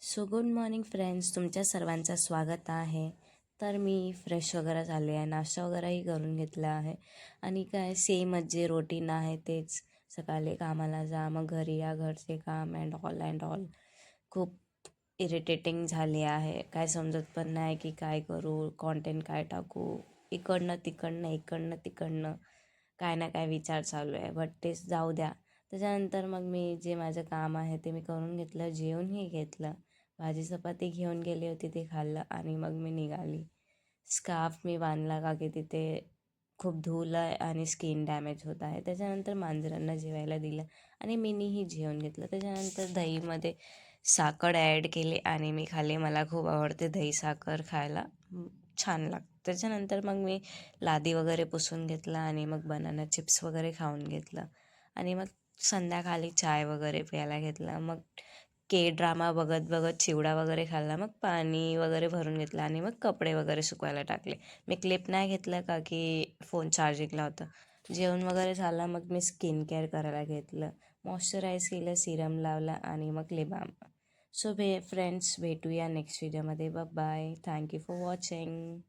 So good morning friends, तुमच्या सर्वांचं स्वागत आहे. तर मी फ्रेश वगैरे झाले आहे, नाश्ता वगैरेही करून घेतला आहे. आणि काय सेमच जे रोटीन आहे तेच, सकाळी कामाला जा, मग घरी या, घरचे काम अँड ऑल खूप इरिटेटिंग झाली आहे. काय समजत पण नाही की काय करू, कॉन्टेंट काय टाकू. इकडनं तिकडनं काय ना काय विचार चालू आहे, बट तेच जाऊ द्या. त्याच्यानंतर मग मी जे माझं काम आहे ते मी करून घेतलं, जेवूनही घेतलं. भाजी चपाती घेऊन गेली होती, ते खाल्लं आणि मग मी निघाली. स्कार्फ मी बांधला का की तिथे खूप धूल आहे आणि स्किन डॅमेज होत आहे. त्याच्यानंतर मांजरांना जेवायला दिलं आणि मीनीही जेवण घेतलं. त्याच्यानंतर दहीमध्ये साखर ॲड केली आणि मी खाल्ली. मला खूप आवडते दही साखर खायला, छान लागतं. त्याच्यानंतर मग मी लादी वगैरे पुसून घेतला आणि मग बनाना चिप्स वगैरे खाऊन घेतलं आणि मग संध्याकाळी चाय वगैरे प्यायला घेतला. मग ड्रामा बघत बघत चिवडा वगैरे खाल्ला. मग पाणी वगैरे भरून घेतलं आणि मग कपडे वगैरे सुकवायला टाकले. मी क्लिप नाही घेतलं का की फोन चार्जिंगला होतं. जेवण वगैरे झालं, मग मी स्किन केअर करायला घेतलं. मॉइश्चराईज केलं, सिरम लावला आणि मग लिप बाम. सो फ्रेंड्स, भेटूया नेक्स्ट व्हिडिओमध्ये. Bye. Thank you for watching.